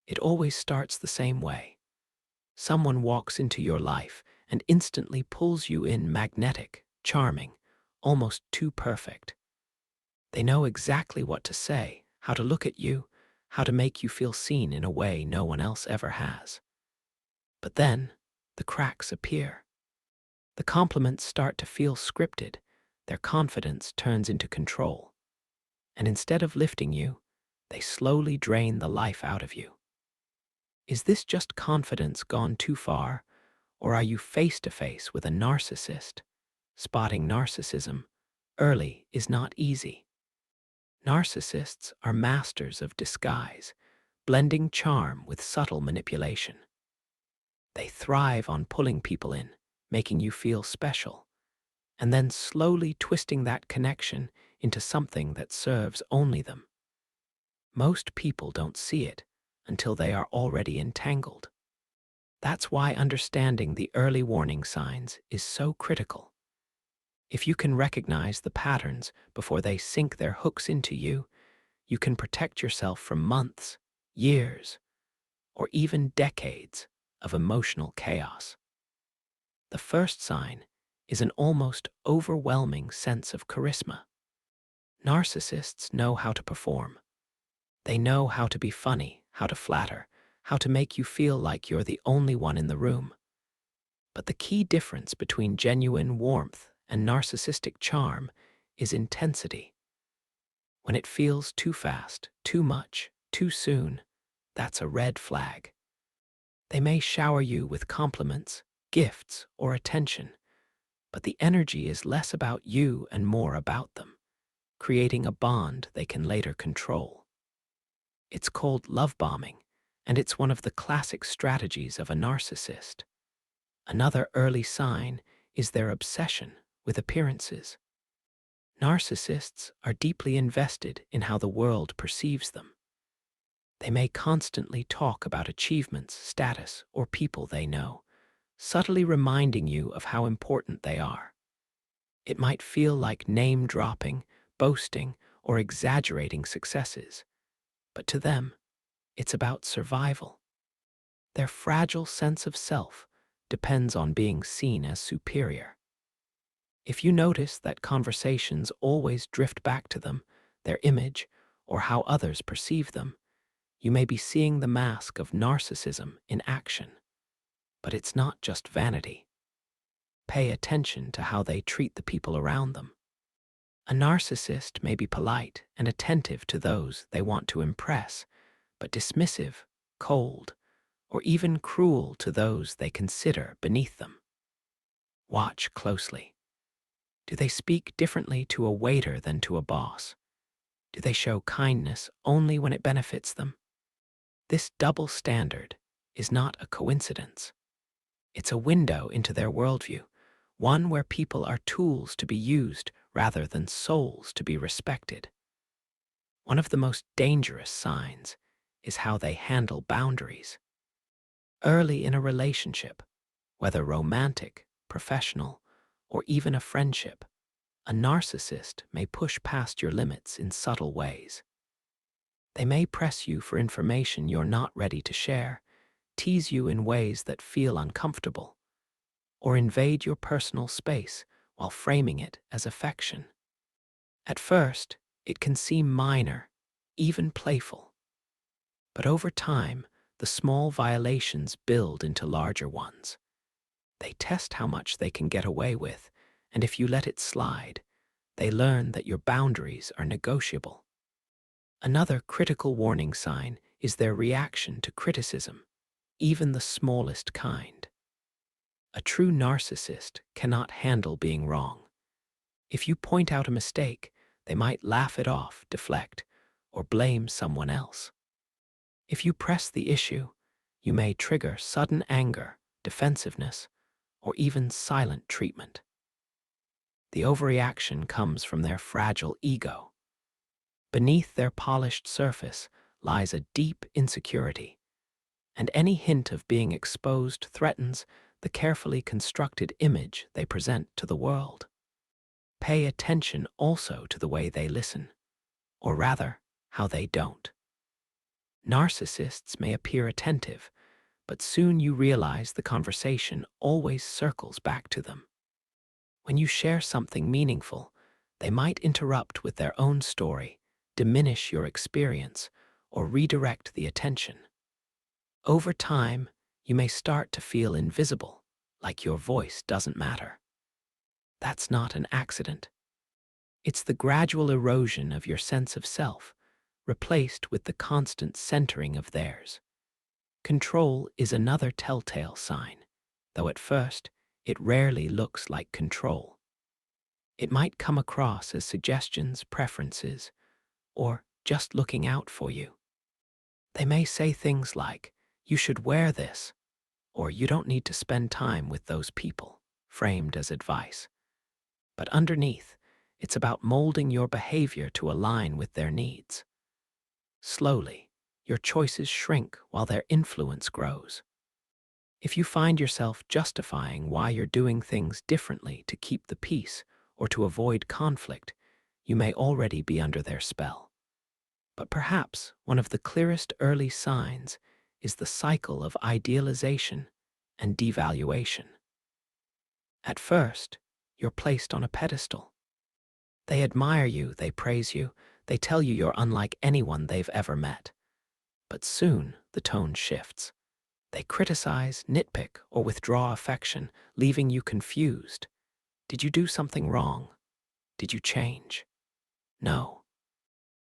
It always starts the same way. Someone walks into your life and instantly pulls you in magnetic, charming, almost too perfect. They know exactly what to say, how to look at you, how to make you feel seen in a way no one else ever has. But then, the cracks appear. The compliments start to feel scripted, their confidence turns into control, and instead of lifting you, they slowly drain the life out of you. Is this just confidence gone too far, or are you face to face with a narcissist? Spotting narcissism early is not easy. Narcissists are masters of disguise, blending charm with subtle manipulation. They thrive on pulling people in, making you feel special, and then slowly twisting that connection into something that serves only them. Most people don't see it until they are already entangled. That's why understanding the early warning signs is so critical. If you can recognize the patterns before they sink their hooks into you, you can protect yourself from months, years, or even decades of emotional chaos. The first sign is an almost overwhelming sense of charisma. Narcissists know how to perform. They know how to be funny, how to flatter, how to make you feel like you're the only one in the room. But the key difference between genuine warmth and narcissistic charm is intensity. When it feels too fast, too much, too soon, that's a red flag. They may shower you with compliments, gifts, or attention, but the energy is less about you and more about them, creating a bond they can later control. It's called love bombing, and it's one of the classic strategies of a narcissist. Another early sign is their obsession with appearances. Narcissists are deeply invested in how the world perceives them. They may constantly talk about achievements, status, or people they know, subtly reminding you of how important they are. It might feel like name-dropping, boasting, or exaggerating successes, but to them, it's about survival. Their fragile sense of self depends on being seen as superior. If you notice that conversations always drift back to them, their image, or how others perceive them, you may be seeing the mask of narcissism in action. But it's not just vanity. Pay attention to how they treat the people around them. A narcissist may be polite and attentive to those they want to impress, but dismissive, cold, or even cruel to those they consider beneath them. Watch closely. Do they speak differently to a waiter than to a boss? Do they show kindness only when it benefits them? This double standard is not a coincidence. It's a window into their worldview, one where people are tools to be used rather than souls to be respected. One of the most dangerous signs is how they handle boundaries. Early in a relationship, whether romantic, professional, or even a friendship, a narcissist may push past your limits in subtle ways. They may press you for information you're not ready to share, tease you in ways that feel uncomfortable, or invade your personal space while framing it as affection. At first, it can seem minor, even playful. But over time, the small violations build into larger ones. They test how much they can get away with, and if you let it slide, they learn that your boundaries are negotiable. Another critical warning sign is their reaction to criticism, even the smallest kind. A true narcissist cannot handle being wrong. If you point out a mistake, they might laugh it off, deflect, or blame someone else. If you press the issue, you may trigger sudden anger, defensiveness, or even silent treatment. The overreaction comes from their fragile ego. Beneath their polished surface lies a deep insecurity, and any hint of being exposed threatens the carefully constructed image they present to the world. Pay attention also to the way they listen, or rather, how they don't. Narcissists may appear attentive, but soon you realize the conversation always circles back to them. When you share something meaningful, they might interrupt with their own story, diminish your experience, or redirect the attention. Over time, you may start to feel invisible, like your voice doesn't matter. That's not an accident. It's the gradual erosion of your sense of self, replaced with the constant centering of theirs. Control is another telltale sign, though at first, it rarely looks like control. It might come across as suggestions, preferences, or just looking out for you. They may say things like, "You should wear this," or "You don't need to spend time with those people," framed as advice. But underneath, it's about molding your behavior to align with their needs. Slowly, your choices shrink while their influence grows. If you find yourself justifying why you're doing things differently to keep the peace or to avoid conflict, you may already be under their spell. But perhaps one of the clearest early signs is the cycle of idealization and devaluation. At first, you're placed on a pedestal. They admire you, they praise you, they tell you you're unlike anyone they've ever met. But soon, the tone shifts. They criticize, nitpick, or withdraw affection, leaving you confused. Did you do something wrong? Did you change? No.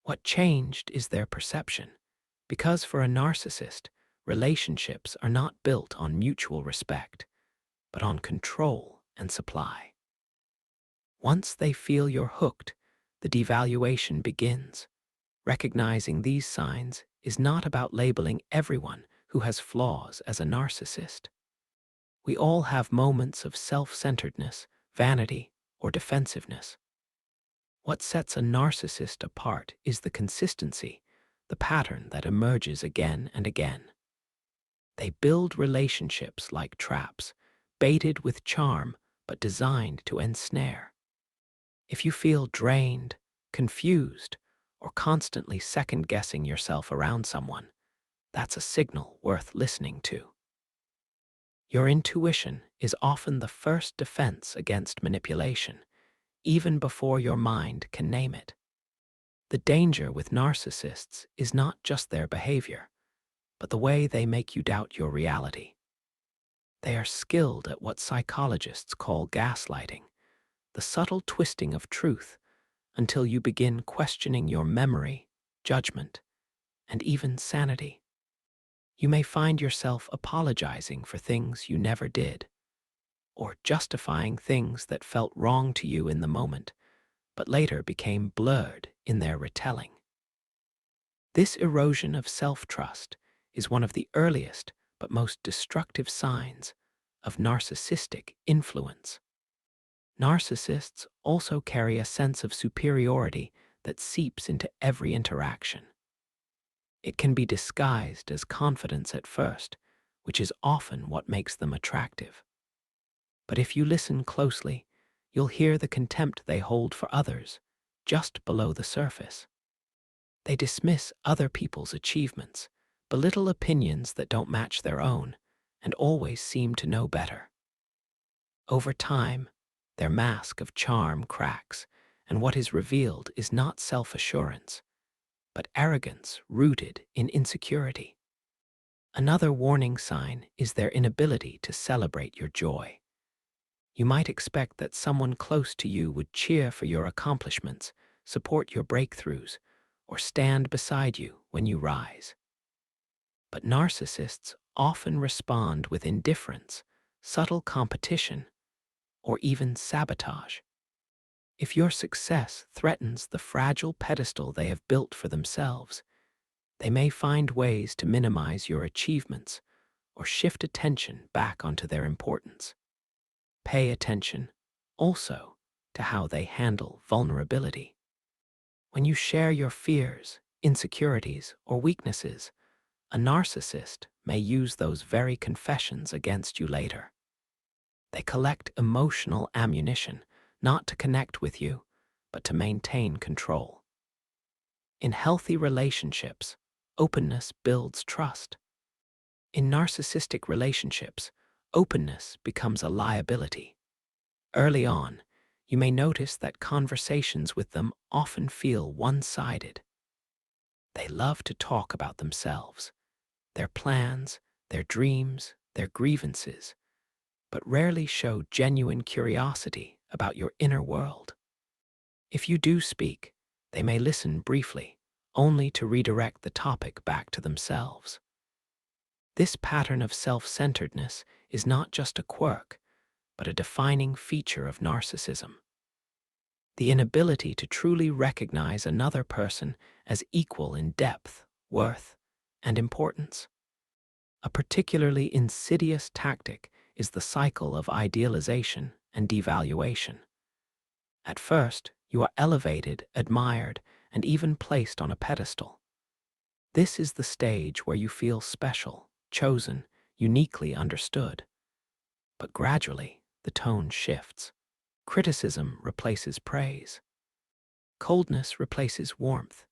What changed is their perception. Because for a narcissist, relationships are not built on mutual respect, but on control and supply. Once they feel you're hooked, the devaluation begins. Recognizing these signs is not about labeling everyone who has flaws as a narcissist. We all have moments of self-centeredness, vanity, or defensiveness. What sets a narcissist apart is the consistency, the pattern that emerges again and again. They build relationships like traps, baited with charm but designed to ensnare. If you feel drained, confused, or constantly second-guessing yourself around someone, that's a signal worth listening to. Your intuition is often the first defense against manipulation, even before your mind can name it. The danger with narcissists is not just their behavior, but the way they make you doubt your reality. They are skilled at what psychologists call gaslighting, the subtle twisting of truth until you begin questioning your memory, judgment, and even sanity. You may find yourself apologizing for things you never did, or justifying things that felt wrong to you in the moment, but later became blurred in their retelling. This erosion of self-trust is one of the earliest but most destructive signs of narcissistic influence. Narcissists also carry a sense of superiority that seeps into every interaction. It can be disguised as confidence at first, which is often what makes them attractive. But if you listen closely, you'll hear the contempt they hold for others, just below the surface. They dismiss other people's achievements, belittle opinions that don't match their own, and always seem to know better. Over time, their mask of charm cracks, and what is revealed is not self-assurance, but arrogance rooted in insecurity. Another warning sign is their inability to celebrate your joy. You might expect that someone close to you would cheer for your accomplishments, support your breakthroughs, or stand beside you when you rise. But narcissists often respond with indifference, subtle competition, or even sabotage. If your success threatens the fragile pedestal they have built for themselves, they may find ways to minimize your achievements or shift attention back onto their importance. Pay attention, also, to how they handle vulnerability. When you share your fears, insecurities, or weaknesses, a narcissist may use those very confessions against you later. They collect emotional ammunition, not to connect with you, but to maintain control. In healthy relationships, openness builds trust. In narcissistic relationships, openness becomes a liability. Early on, you may notice that conversations with them often feel one-sided. They love to talk about themselves, their plans, their dreams, their grievances, but rarely show genuine curiosity about your inner world. If you do speak, they may listen briefly, only to redirect the topic back to themselves. This pattern of self-centeredness is not just a quirk, but a defining feature of narcissism. The inability to truly recognize another person as equal in depth, worth, and importance. A particularly insidious tactic is the cycle of idealization and devaluation. At first, you are elevated, admired, and even placed on a pedestal. This is the stage where you feel special, chosen, uniquely understood. But gradually, the tone shifts. Criticism replaces praise. Coldness replaces warmth.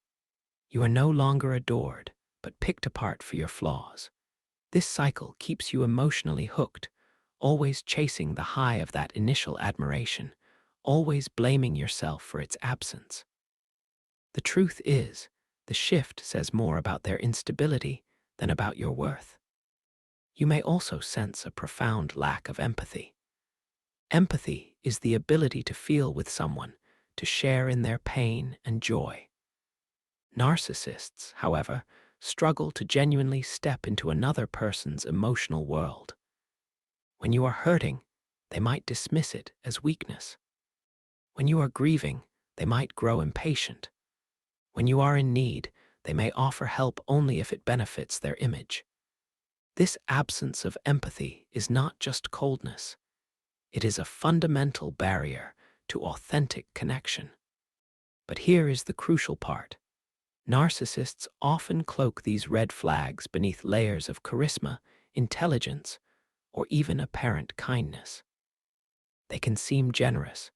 You are no longer adored, but picked apart for your flaws. This cycle keeps you emotionally hooked, always chasing the high of that initial admiration, always blaming yourself for its absence. The truth is, the shift says more about their instability than about your worth. You may also sense a profound lack of empathy. Empathy is the ability to feel with someone, to share in their pain and joy. Narcissists, however, struggle to genuinely step into another person's emotional world. When you are hurting, they might dismiss it as weakness. When you are grieving, they might grow impatient. When you are in need, they may offer help only if it benefits their image. This absence of empathy is not just coldness. It is a fundamental barrier to authentic connection. But here is the crucial part. Narcissists often cloak these red flags beneath layers of charisma, intelligence, or even apparent kindness. They can seem generous,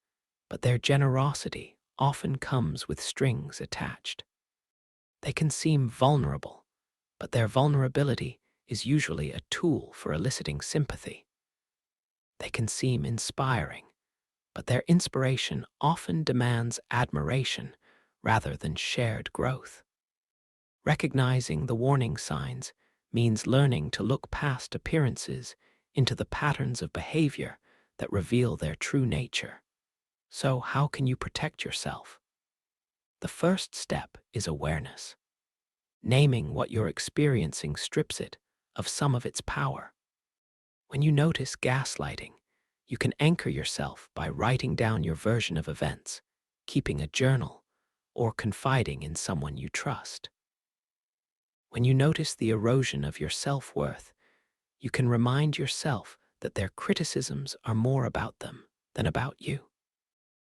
but their generosity often comes with strings attached. They can seem vulnerable, but their vulnerability is usually a tool for eliciting sympathy. They can seem inspiring, but their inspiration often demands admiration rather than shared growth. Recognizing the warning signs means learning to look past appearances into the patterns of behavior that reveal their true nature. So, how can you protect yourself? The first step is awareness. Naming what you're experiencing strips it of some of its power. When you notice gaslighting, you can anchor yourself by writing down your version of events, keeping a journal, or confiding in someone you trust. When you notice the erosion of your self-worth, you can remind yourself that their criticisms are more about them than about you.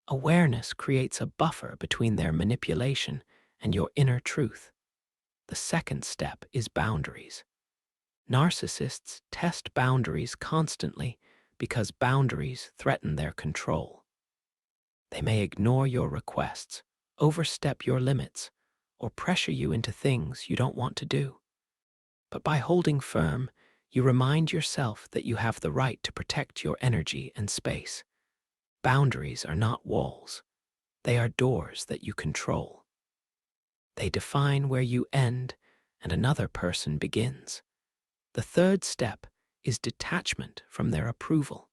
Awareness creates a buffer between their manipulation and your inner truth. The second step is boundaries. Narcissists test boundaries constantly because boundaries threaten their control. They may ignore your requests, overstep your limits, or pressure you into things you don't want to do. But by holding firm, you remind yourself that you have the right to protect your energy and space. Boundaries are not walls. They are doors that you control. They define where you end and another person begins. The third step is detachment from their approval.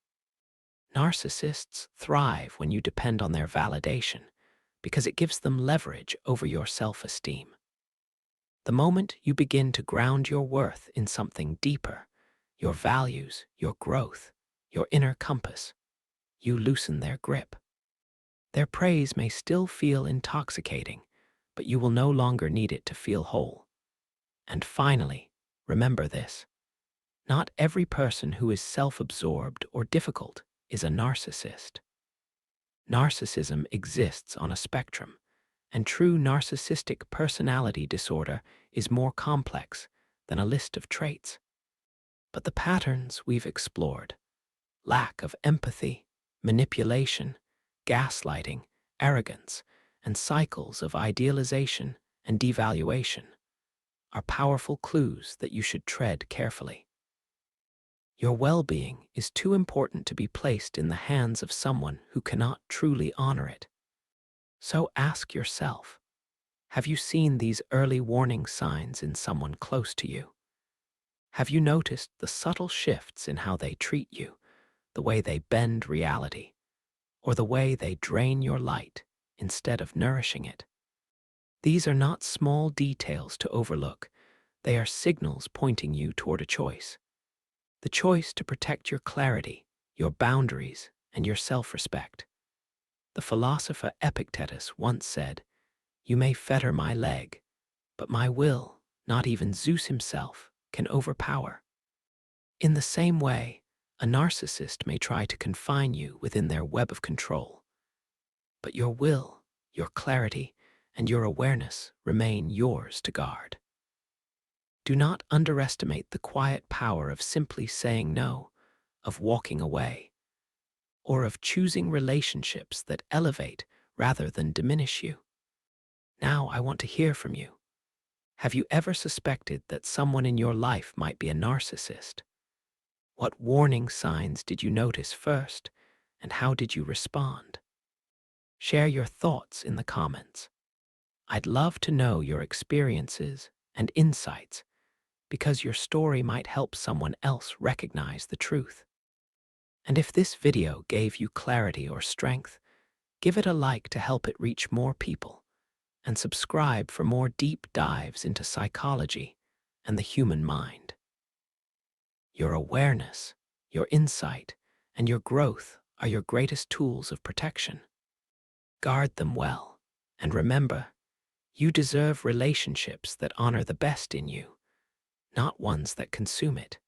Narcissists thrive when you depend on their validation because it gives them leverage over your self-esteem. The moment you begin to ground your worth in something deeper, your values, your growth, your inner compass, you loosen their grip. Their praise may still feel intoxicating, but you will no longer need it to feel whole. And finally, remember this. Not every person who is self-absorbed or difficult is a narcissist. Narcissism exists on a spectrum, and true narcissistic personality disorder is more complex than a list of traits. But the patterns we've explored, lack of empathy, manipulation, gaslighting, arrogance, and cycles of idealization and devaluation, are powerful clues that you should tread carefully. Your well-being is too important to be placed in the hands of someone who cannot truly honor it. So ask yourself, have you seen these early warning signs in someone close to you? Have you noticed the subtle shifts in how they treat you, the way they bend reality, or the way they drain your light instead of nourishing it? These are not small details to overlook. They are signals pointing you toward a choice. The choice to protect your clarity, your boundaries, and your self-respect. The philosopher Epictetus once said, "You may fetter my leg, but my will, not even Zeus himself, can overpower." In the same way, a narcissist may try to confine you within their web of control, but your will, your clarity, and your awareness remain yours to guard. Do not underestimate the quiet power of simply saying no, of walking away, or of choosing relationships that elevate rather than diminish you. Now I want to hear from you. Have you ever suspected that someone in your life might be a narcissist? What warning signs did you notice first, and how did you respond? Share your thoughts in the comments. I'd love to know your experiences and insights because your story might help someone else recognize the truth. And if this video gave you clarity or strength, give it a like to help it reach more people, and subscribe for more deep dives into psychology and the human mind. Your awareness, your insight, and your growth are your greatest tools of protection. Guard them well, and remember, you deserve relationships that honor the best in you, not ones that consume it.